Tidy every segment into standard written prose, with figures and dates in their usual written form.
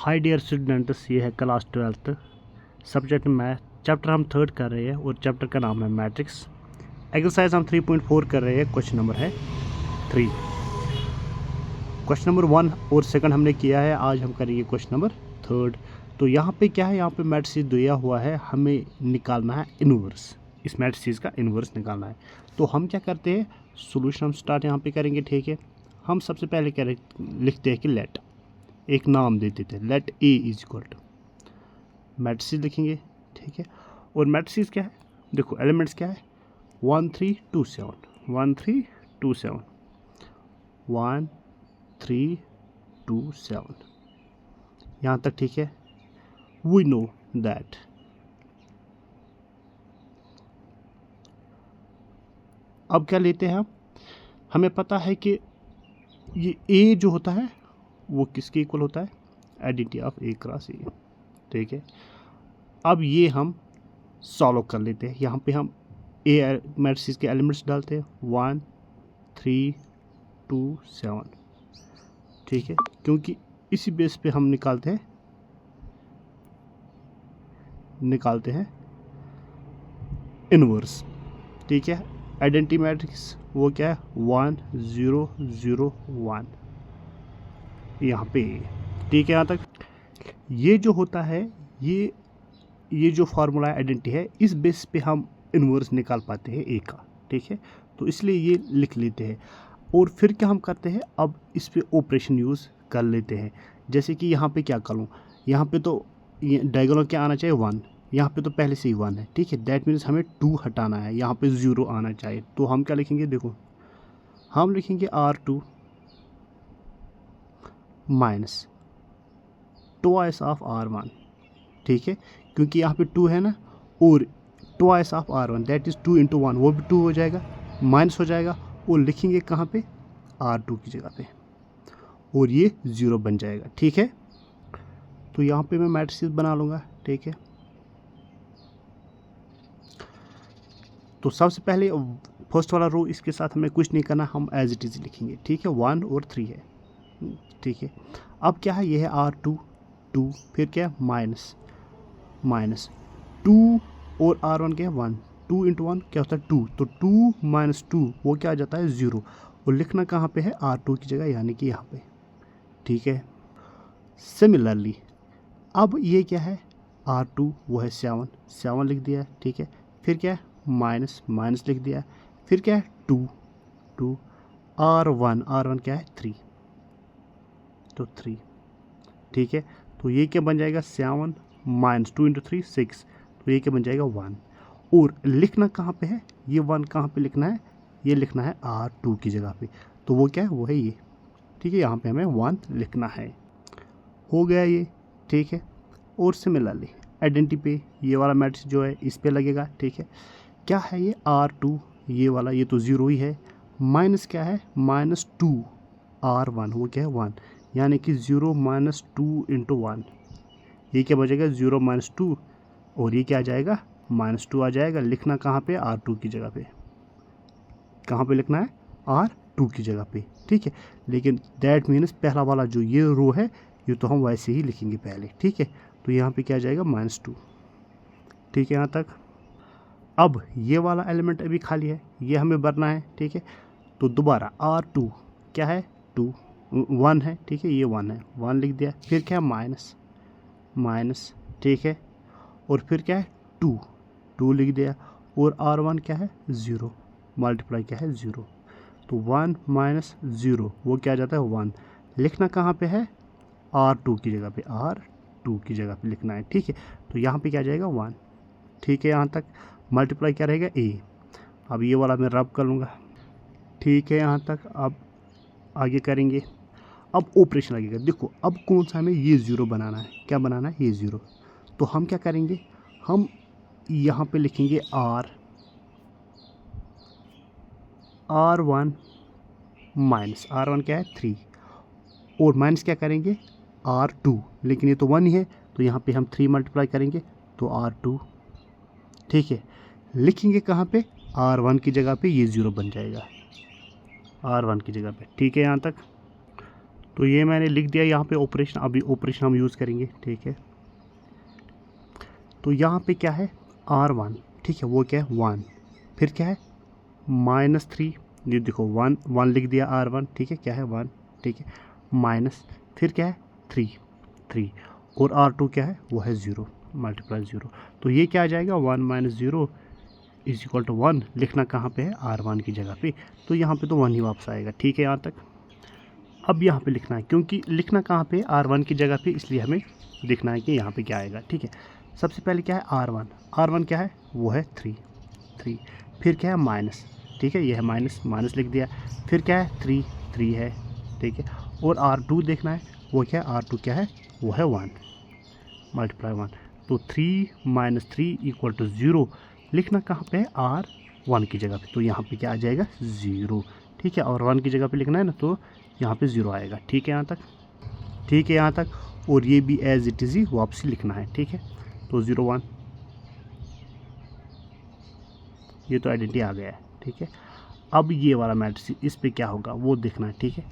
Hi dear students, ये है class 12th subject math. Chapter हम 3rd कर रहे हैं और चैप्टर का नाम है मैट्रिक्स। एक्सरसाइज हम 3.4 कर रहे हैं। क्वेश्चन नंबर है 3। क्वेश्चन नंबर 1 और 2 हमने किया है। आज हम करेंगे क्वेश्चन नंबर 3rd। तो यहाँ पे क्या है, यहाँ पे मैट्रिक्स दिया हुआ है, हमें निकालना है इन्वर्स। इस मैट्रिक्स का इन्वर्स निकालना है। तो हम क्या करते हैं, सोल्यूशन हम स्टार्ट यहाँ पे करेंगे। ठीक है, हम सबसे पहले क्या लिखते हैं कि लेट, एक नाम दे देते हैं, let a is equal to matrix लिखेंगे। ठीक है, और मैट्रिक्स क्या है, देखो एलिमेंट्स क्या है, 1 3 2 7 1 3 2 7 1 3 2 7 यहाँ तक। ठीक है, वी नो दैट अब क्या लेते हैं हम, हमें पता है कि ये ए जो होता है वो किसके इक्वल होता है, आइडेंटिटी ऑफ ए क्रॉस ए। ठीक है, अब ये हम सॉल्व कर लेते हैं। यहाँ पे हम ए मैट्रिक्स के एलिमेंट्स डालते हैं 1 3 2 7। ठीक है, क्योंकि इसी बेस पे हम निकालते हैं इनवर्स। ठीक है, आइडेंटिटी मैट्रिक्स वो क्या है, 1 0 0 1 यहाँ पे। ठीक है, यहाँ तक ये जो होता है, ये जो फार्मूला आइडेंटिटी है, इस बेस पे हम इन्वर्स निकाल पाते हैं ए का। ठीक है, तो इसलिए ये लिख लेते हैं। और फिर क्या हम करते हैं, अब इस पे ऑपरेशन यूज़ कर लेते हैं। जैसे कि यहाँ पे क्या करूँ, यहाँ पे तो डायगोनल क्या आना चाहिए 1, यहाँ पे तो पहले से ही 1 है। ठीक है, दैट मीन्स हमें 2 हटाना है, यहाँ पे 0 आना चाहिए। तो हम क्या लिखेंगे, देखो हम लिखेंगे R2 minus twice of R1। ठीक है, क्योंकि यहाँ पे 2 है ना, और twice of R1 that is 2 × 1, वो भी 2 हो जाएगा, माइनस हो जाएगा, और लिखेंगे कहाँ पे, R2 की जगह पे, और ये 0 बन जाएगा। ठीक है, तो यहाँ पे मैं मैट्रिक्स बना लूँगा। ठीक है, तो सबसे पहले फर्स्ट वाला रो, इसके साथ हमें कुछ नहीं करना, हम एज इट इज़ लिखेंगे। ठीक है, 1 और 3 है। ठीक है, अब क्या है, ये है R2 2, फिर क्या है माइनस 2 और R1 क्या है 1, 2 × 1 क्या होता है 2, तो 2 - 2 वो क्या आ जाता है 0, और लिखना कहाँ पे है, R2 की जगह, यानी कि यहाँ पे। ठीक है, सिमिलरली अब ये क्या है, R2 वो है 7 लिख दिया है। ठीक है, फिर क्या है माइनस लिख दिया है, फिर क्या है 2 R1 क्या है 3, तो 3। ठीक है, तो ये क्या बन जाएगा 7 - 2 × 3 6, तो ये क्या बन जाएगा 1, और लिखना कहाँ पे है, ये 1 कहाँ पे लिखना है, ये लिखना है R2 की जगह पे, तो वो क्या है, वो है ये। ठीक है, यहाँ पे हमें 1 लिखना है, हो गया ये। ठीक है, और सिमिलरली आइडेंटिटी पे ये वाला मैट्रिक्स जो है इस पे लगेगा। ठीक है, क्या है ये R2, ये वाला, ये तो 0 ही है, माइनस क्या है -2 R1, वो क्या है 1, यानी कि 0 - 2 × 1, ये क्या बचेगा 0 - 2, और ये क्या आ जाएगा -2 आ जाएगा। लिखना कहाँ पे, R2 की जगह पे, कहाँ पे लिखना है, R2 की जगह पे। ठीक है, लेकिन दैट मीन्स पहला वाला जो ये रो है, ये तो हम वैसे ही लिखेंगे पहले। ठीक है, तो यहाँ पे क्या आ जाएगा -2। ठीक है, यहाँ तक। अब ये वाला एलिमेंट अभी खाली है, ये हमें भरना है। ठीक है, तो दोबारा R2 क्या है 1 है। ठीक है, ये 1 है, 1 लिख दिया, फिर क्या है माइनस। ठीक है, और फिर क्या है 2 लिख दिया, और R1 क्या है 0, मल्टीप्लाई क्या है 0, तो 1 - 0 वो क्या आ जाता है 1, लिखना कहाँ पे है, R2 की जगह पे, R2 की जगह पे लिखना है। ठीक है, तो यहाँ पे क्या आ जाएगा 1। ठीक है, यहाँ तक। मल्टीप्लाई क्या रहेगा A, अब ये वाला मैं रब कर लूँगा। ठीक है, यहाँ तक। अब आगे करेंगे, अब ऑपरेशन लगेगा। देखो अब कौन सा हमें ये 0 बनाना है, क्या बनाना है, ये 0। तो हम क्या करेंगे, हम यहाँ पे लिखेंगे R1 माइनस R1 क्या है 3, और माइनस क्या करेंगे R2, लेकिन ये तो 1 ही है, तो यहाँ पे हम 3 मल्टीप्लाई करेंगे, तो R2। ठीक है, लिखेंगे कहाँ पे, R1 की जगह पे, ये 0 बन जाएगा R1 की जगह पे। ठीक है, यहाँ तक। तो ये मैंने लिख दिया यहाँ पे ऑपरेशन, अभी ऑपरेशन हम यूज़ करेंगे, ठीक है। तो यहाँ पे क्या है R1, ठीक है, वो क्या है 1, फिर क्या है -3, ये देखो 1 लिख दिया R1, ठीक है, क्या है 1, ठीक है, माइनस, फिर क्या है 3 और R2 क्या है वो है 0 मल्टीप्लाई 0। तो ये क्या आ जाएगा 1 - 0 इज इक्वल टू 1, लिखना कहाँ पे है R1 की जगह पे, तो यहाँ पे तो 1 ही वापस आएगा, ठीक है यहाँ तक। अब यहाँ पे लिखना है, क्योंकि लिखना कहाँ पे R1 की जगह पे, इसलिए हमें लिखना है कि यहाँ पे क्या आएगा, ठीक है। सबसे पहले क्या है R1 क्या है वो है 3, फिर क्या है माइनस, ठीक है, ये है माइनस लिख दिया, फिर क्या है 3 है, ठीक है, और R2 देखना है, वो क्या है R2 क्या है वो है 1 मल्टीप्लाई 1। तो 3 - 3 इक्वल टू 0, लिखना कहाँ पे है R1 की जगह पे, तो यहाँ पे क्या आ जाएगा 0, ठीक है, और 1 की जगह पे लिखना है ना, तो यहाँ पे 0 आएगा, ठीक है यहाँ तक, ठीक है यहाँ तक। और ये भी एज इट इज़ ही वापसी लिखना है, ठीक है। तो 0 1, ये तो आइडेंटिटी आ गया है, ठीक है। अब ये वाला मैट्रिक्स, इस पे क्या होगा वो देखना है, ठीक है।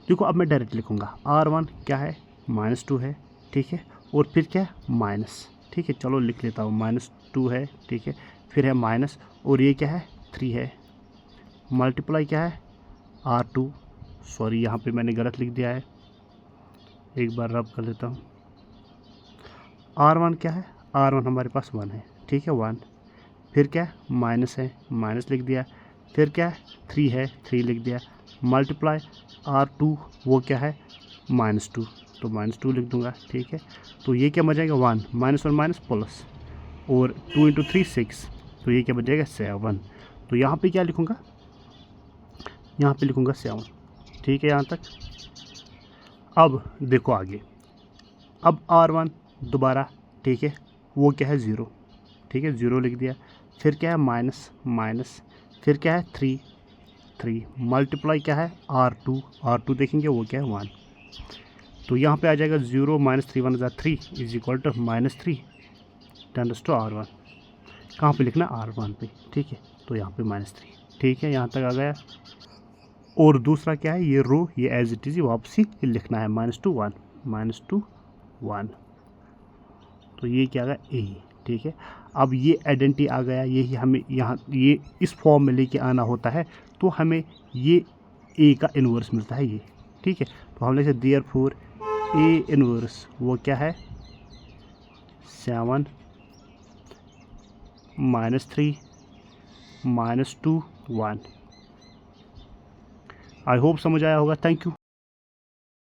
देखो अब मैं डायरेक्ट लिखूँगा, R1 क्या है -2 है, ठीक है, और फिर क्या है माइनस, ठीक है, चलो लिख लेता हूँ, -2 है, ठीक है, फिर है माइनस, और ये क्या है 3 है, मल्टीप्लाई क्या है R2, सॉरी यहाँ पे मैंने गलत लिख दिया है, एक बार रब कर लेता हूँ। R1 क्या है, R1 हमारे पास 1 है, ठीक है 1, फिर क्या है माइनस है, माइनस लिख दिया, फिर क्या है 3 है, 3 लिख दिया, मल्टीप्लाई R2 वो क्या है -2, तो -2 लिख दूंगा, ठीक है। तो ये क्या बन जाएगा 1 -1 प्लस, और 2 × 3 6, तो ये क्या बन जाएगा 7। तो यहाँ पे क्या लिखूँगा, यहाँ पे लिखूँगा 7, ठीक है यहाँ तक। अब देखो आगे, अब R1 दोबारा, ठीक है, वो क्या है 0, ठीक है 0 लिख दिया, फिर क्या है माइनस, फिर क्या है 3 मल्टीप्लाई क्या है R2 देखेंगे वो क्या है 1, तो यहाँ पे आ जाएगा 0 - 3 1 3 इज इक्वल टू -3 × R1, कहाँ पे लिखना R1 पे, ठीक है, तो यहाँ पे -3, ठीक है यहाँ तक आ गया। और दूसरा क्या है, ये रो ये एज इट इज़ वापसी लिखना है -2 1, तो ये क्या आ गया A, ठीक है। अब ये आइडेंटिटी आ गया, यही हमें यहाँ ये इस फॉर्म में लेके आना होता है, तो हमें ये A का इन्वर्स मिलता है ये, ठीक है। तो हम लिखते देयरफॉर A इन्वर्स वो क्या है 7 -3 -2 1। आई होप समझ आया होगा, थैंक यू।